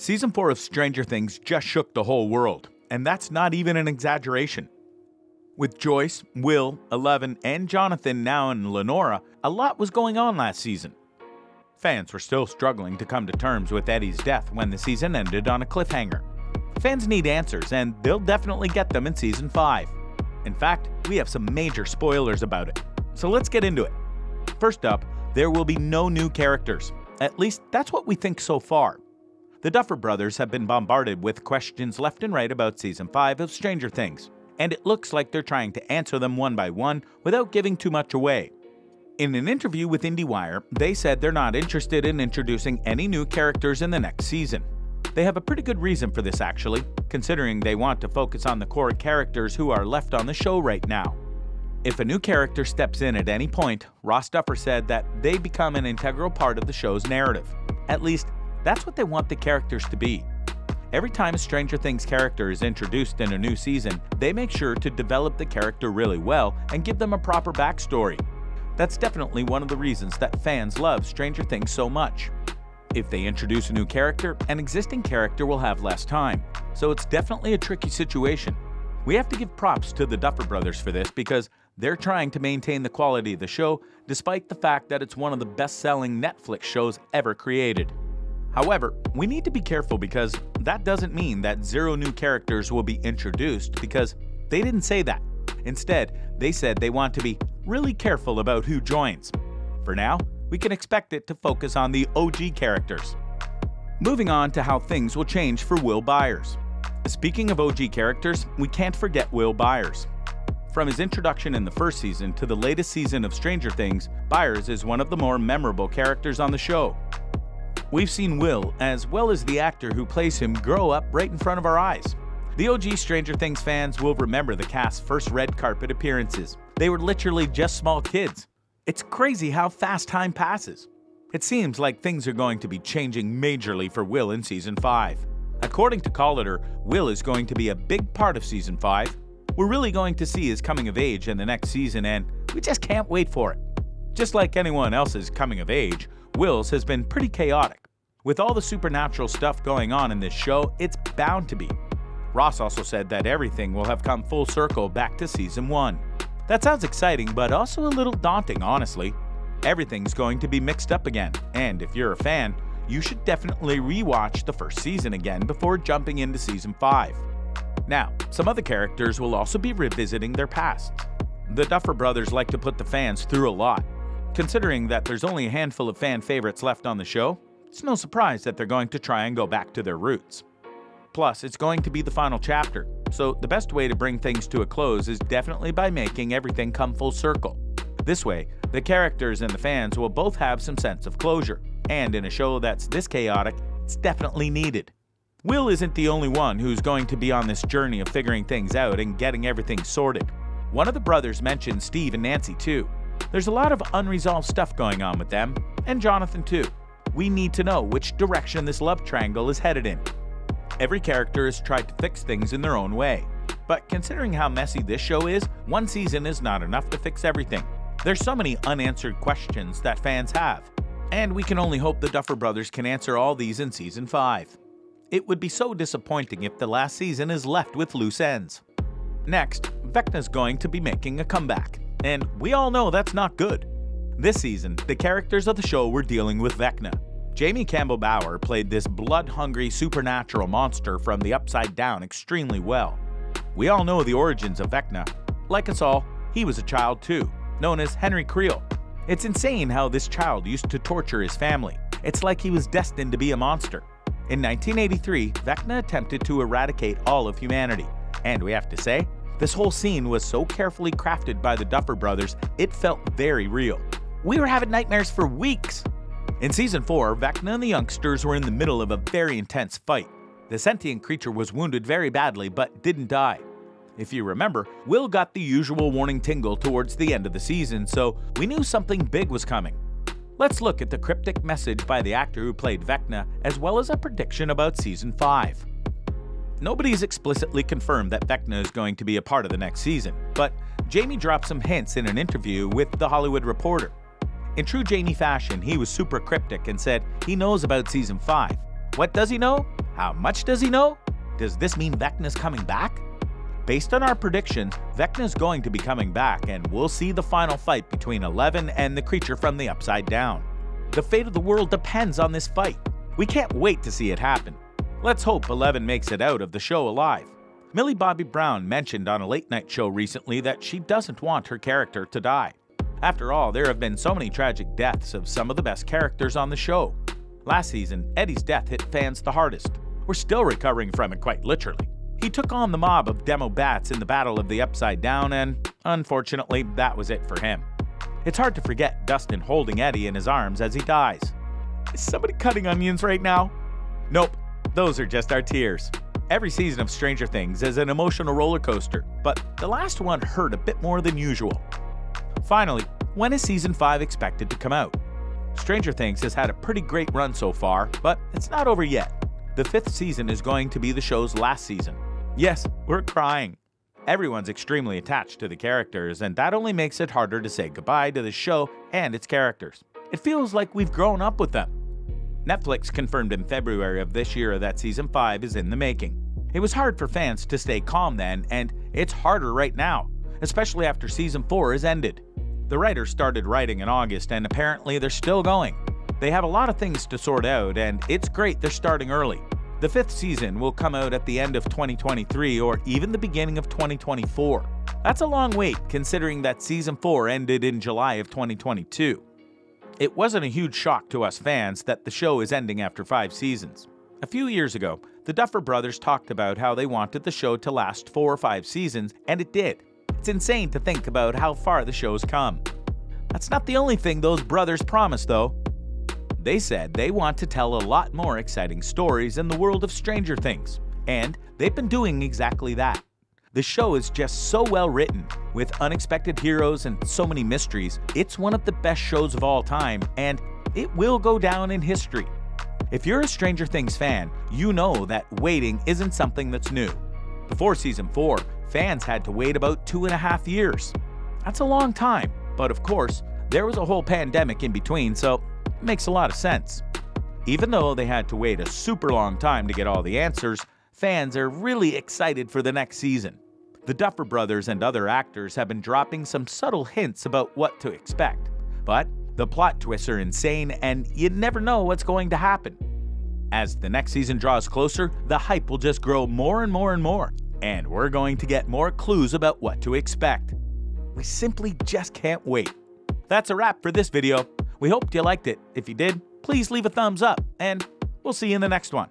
Season 4 of Stranger Things just shook the whole world, and that's not even an exaggeration. With Joyce, Will, Eleven, and Jonathan now in Lenora, a lot was going on last season. Fans were still struggling to come to terms with Eddie's death when the season ended on a cliffhanger. Fans need answers, and they'll definitely get them in Season 5. In fact, we have some major spoilers about it, so let's get into it. First up, there will be no new characters. At least, that's what we think so far. The Duffer Brothers have been bombarded with questions left and right about Season 5 of Stranger Things, and it looks like they're trying to answer them one by one without giving too much away. In an interview with IndieWire, they said they're not interested in introducing any new characters in the next season. They have a pretty good reason for this actually, considering they want to focus on the core characters who are left on the show right now. If a new character steps in at any point, Ross Duffer said that they become an integral part of the show's narrative. At least, that's what they want the characters to be. Every time a Stranger Things character is introduced in a new season, they make sure to develop the character really well and give them a proper backstory. That's definitely one of the reasons that fans love Stranger Things so much. If they introduce a new character, an existing character will have less time, so it's definitely a tricky situation. We have to give props to the Duffer Brothers for this because they're trying to maintain the quality of the show despite the fact that it's one of the best-selling Netflix shows ever created. However, we need to be careful because that doesn't mean that 0 new characters will be introduced because they didn't say that. Instead, they said they want to be really careful about who joins. For now, we can expect it to focus on the OG characters. Moving on to how things will change for Will Byers. Speaking of OG characters, we can't forget Will Byers. From his introduction in the first season to the latest season of Stranger Things, Byers is one of the more memorable characters on the show. We've seen Will, as well as the actor who plays him, grow up right in front of our eyes. The OG Stranger Things fans will remember the cast's first red carpet appearances. They were literally just small kids. It's crazy how fast time passes. It seems like things are going to be changing majorly for Will in Season 5. According to Collider, Will is going to be a big part of Season 5. We're really going to see his coming of age in the next season, and we just can't wait for it. Just like anyone else's coming of age, Will's has been pretty chaotic. With all the supernatural stuff going on in this show, it's bound to be. Ross also said that everything will have come full circle back to Season 1. That sounds exciting, but also a little daunting, honestly. Everything's going to be mixed up again, and if you're a fan, you should definitely rewatch the first season again before jumping into Season 5. Now, some other characters will also be revisiting their pasts. The Duffer Brothers like to put the fans through a lot. Considering that there's only a handful of fan favorites left on the show, it's no surprise that they're going to try and go back to their roots. Plus, it's going to be the final chapter, so the best way to bring things to a close is definitely by making everything come full circle. This way, the characters and the fans will both have some sense of closure, and in a show that's this chaotic, it's definitely needed. Will isn't the only one who's going to be on this journey of figuring things out and getting everything sorted. One of the brothers mentioned Steve and Nancy too. There's a lot of unresolved stuff going on with them, and Jonathan too. We need to know which direction this love triangle is headed in. Every character has tried to fix things in their own way, but considering how messy this show is, one season is not enough to fix everything. There's so many unanswered questions that fans have, and we can only hope the Duffer Brothers can answer all these in Season 5. It would be so disappointing if the last season is left with loose ends. Next, Vechna's going to be making a comeback, and we all know that's not good. This season, the characters of the show were dealing with Vechna. Jamie Campbell Bower played this blood-hungry supernatural monster from the Upside Down extremely well. We all know the origins of Vechna. Like us all, he was a child too, known as Henry Creel. It's insane how this child used to torture his family. It's like he was destined to be a monster. In 1983, Vechna attempted to eradicate all of humanity, and we have to say, this whole scene was so carefully crafted by the Duffer Brothers, it felt very real. We were having nightmares for weeks. In Season 4, Vechna and the youngsters were in the middle of a very intense fight. The sentient creature was wounded very badly but didn't die. If you remember, Will got the usual warning tingle towards the end of the season, so we knew something big was coming. Let's look at the cryptic message by the actor who played Vechna, as well as a prediction about Season 5. Nobody's explicitly confirmed that Vechna is going to be a part of the next season, but Jamie dropped some hints in an interview with The Hollywood Reporter. In true Jamie fashion, he was super cryptic and said he knows about Season 5. What does he know? How much does he know? Does this mean Vechna's coming back? Based on our predictions, Vechna's going to be coming back, and we'll see the final fight between 11 and the creature from the Upside Down. The fate of the world depends on this fight. We can't wait to see it happen. Let's hope 11 makes it out of the show alive. Millie Bobby Brown mentioned on a late-night show recently that she doesn't want her character to die. After all, there have been so many tragic deaths of some of the best characters on the show. Last season, Eddie's death hit fans the hardest. We're still recovering from it quite literally. He took on the mob of demo bats in the Battle of the Upside Down, and unfortunately, that was it for him. It's hard to forget Dustin holding Eddie in his arms as he dies. Is somebody cutting onions right now? Nope, those are just our tears. Every season of Stranger Things is an emotional roller coaster, but the last one hurt a bit more than usual. Finally, when is Season 5 expected to come out? Stranger Things has had a pretty great run so far, but it's not over yet. The 5th season is going to be the show's last season. Yes, we're crying. Everyone's extremely attached to the characters, and that only makes it harder to say goodbye to the show and its characters. It feels like we've grown up with them. Netflix confirmed in February of this year that Season 5 is in the making. It was hard for fans to stay calm then, and it's harder right now, especially after Season 4 is ended. The writers started writing in August, and apparently they're still going. They have a lot of things to sort out, and it's great they're starting early. The 5th season will come out at the end of 2023 or even the beginning of 2024. That's a long wait considering that Season 4 ended in July of 2022. It wasn't a huge shock to us fans that the show is ending after 5 seasons. A few years ago, the Duffer Brothers talked about how they wanted the show to last 4 or 5 seasons, and it did. It's insane to think about how far the show's come. That's not the only thing those brothers promised, though. They said they want to tell a lot more exciting stories in the world of Stranger Things, and they've been doing exactly that. The show is just so well written, with unexpected heroes and so many mysteries. It's one of the best shows of all time, and it will go down in history. If you're a Stranger Things fan, you know that waiting isn't something that's new. Before Season 4, fans had to wait about 2.5 years. That's a long time, but of course, there was a whole pandemic in between, so it makes a lot of sense. Even though they had to wait a super long time to get all the answers, fans are really excited for the next season. The Duffer Brothers and other actors have been dropping some subtle hints about what to expect, but the plot twists are insane and you never know what's going to happen. As the next season draws closer, the hype will just grow more and more and more, and we're going to get more clues about what to expect. We simply just can't wait. That's a wrap for this video. We hope you liked it. If you did, please leave a thumbs up, and we'll see you in the next one.